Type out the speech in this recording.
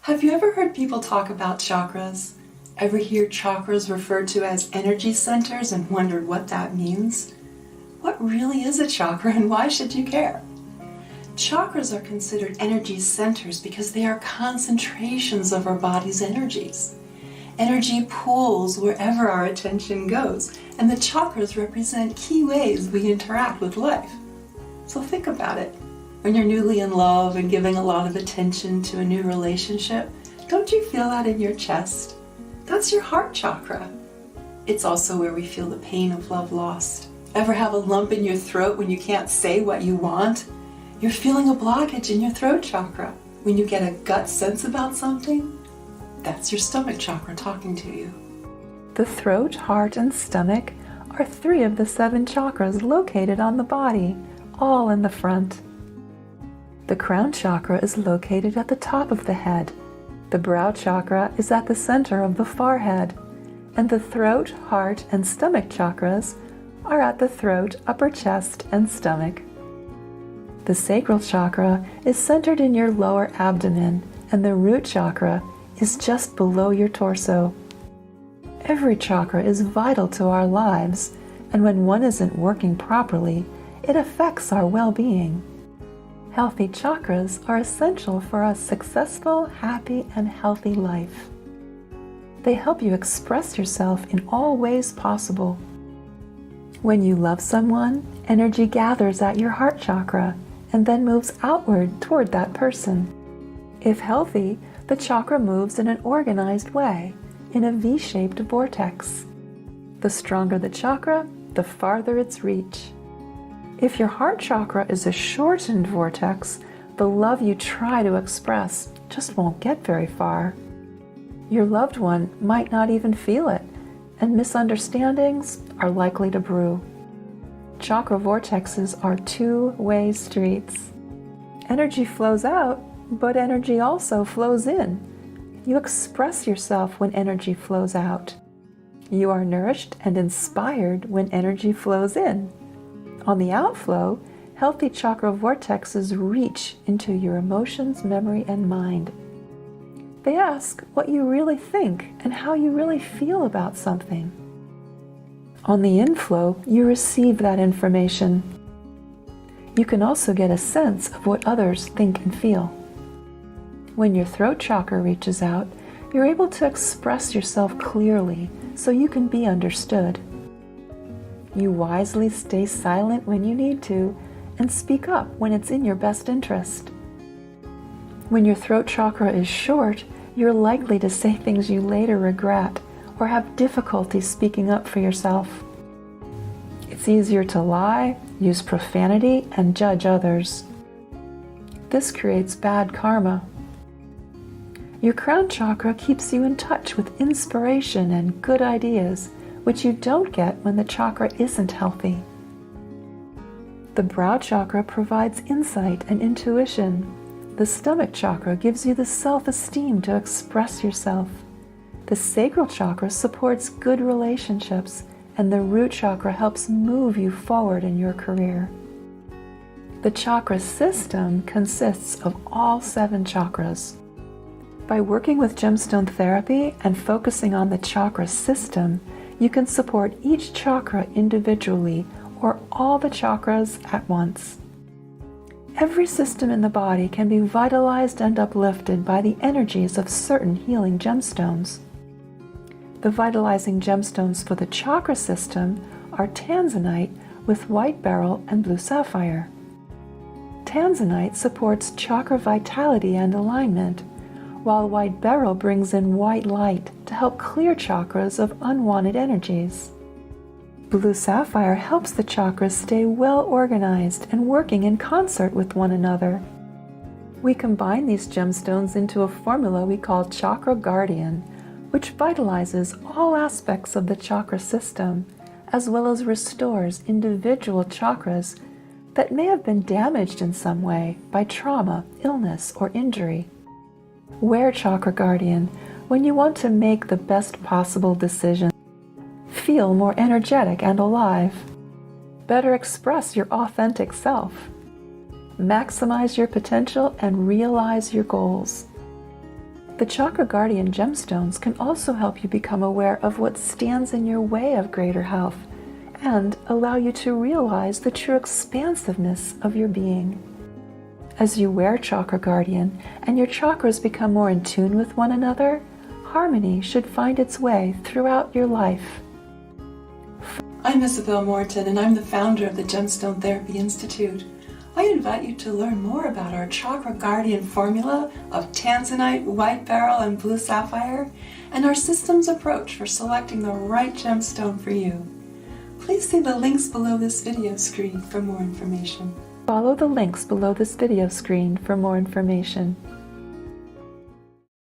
Have you ever heard people talk about chakras? Ever hear chakras referred to as energy centers and wondered what that means? What really is a chakra and why should you care? Chakras are considered energy centers because they are concentrations of our body's energies. Energy pools wherever our attention goes, and the chakras represent key ways we interact with life. So think about it. When you're newly in love and giving a lot of attention to a new relationship, don't you feel that in your chest? That's your heart chakra. It's also where we feel the pain of love lost. Ever have a lump in your throat when you can't say what you want? You're feeling a blockage in your throat chakra. When you get a gut sense about something, that's your stomach chakra talking to you. The throat, heart, and stomach are 3 of the 7 chakras located on the body, all in the front. The crown chakra is located at the top of the head. The brow chakra is at the center of the forehead, and the throat, heart, and stomach chakras are at the throat, upper chest, and stomach. The sacral chakra is centered in your lower abdomen, and the root chakra is just below your torso. Every chakra is vital to our lives, and when one isn't working properly, it affects our well-being. Healthy chakras are essential for a successful, happy, and healthy life. They help you express yourself in all ways possible. When you love someone, energy gathers at your heart chakra and then moves outward toward that person. If healthy, the chakra moves in an organized way, in a V-shaped vortex. The stronger the chakra, the farther its reach. If your heart chakra is a shortened vortex, the love you try to express just won't get very far. Your loved one might not even feel it, and misunderstandings are likely to brew. Chakra vortexes are 2-way streets. Energy flows out, but energy also flows in. You express yourself when energy flows out. You are nourished and inspired when energy flows in. On the outflow, healthy chakra vortexes reach into your emotions, memory, and mind. They ask what you really think and how you really feel about something. On the inflow, you receive that information. You can also get a sense of what others think and feel. When your throat chakra reaches out, you're able to express yourself clearly so you can be understood. You wisely stay silent when you need to and speak up when it's in your best interest. When your throat chakra is short, you're likely to say things you later regret or have difficulty speaking up for yourself. It's easier to lie, use profanity, and judge others. This creates bad karma. Your crown chakra keeps you in touch with inspiration and good ideas, which you don't get when the chakra isn't healthy. The brow chakra provides insight and intuition. The stomach chakra gives you the self-esteem to express yourself. The sacral chakra supports good relationships, and the root chakra helps move you forward in your career. The chakra system consists of all 7 chakras. By working with gemstone therapy and focusing on the chakra system, you can support each chakra individually or all the chakras at once. Every system in the body can be vitalized and uplifted by the energies of certain healing gemstones. The vitalizing gemstones for the chakra system are Tanzanite with white beryl and blue sapphire. Tanzanite supports chakra vitality and alignment, while white beryl brings in white light to help clear chakras of unwanted energies. Blue sapphire helps the chakras stay well organized and working in concert with one another. We combine these gemstones into a formula we call Chakra Guardian, which vitalizes all aspects of the chakra system, as well as restores individual chakras that may have been damaged in some way by trauma, illness, or injury. Wear Chakra Guardian when you want to make the best possible decision, feel more energetic and alive, better express your authentic self, maximize your potential, and realize your goals. The Chakra Guardian gemstones can also help you become aware of what stands in your way of greater health and allow you to realize the true expansiveness of your being. As you wear Chakra Guardian and your chakras become more in tune with one another, harmony should find its way throughout your life. I'm Isabel Morton, and I'm the founder of the Gemstone Therapy Institute. I invite you to learn more about our Chakra Guardian formula of Tanzanite, white beryl, and blue sapphire, and our systems approach for selecting the right gemstone for you. Please see the links below this video screen for more information. Follow the links below this video screen for more information.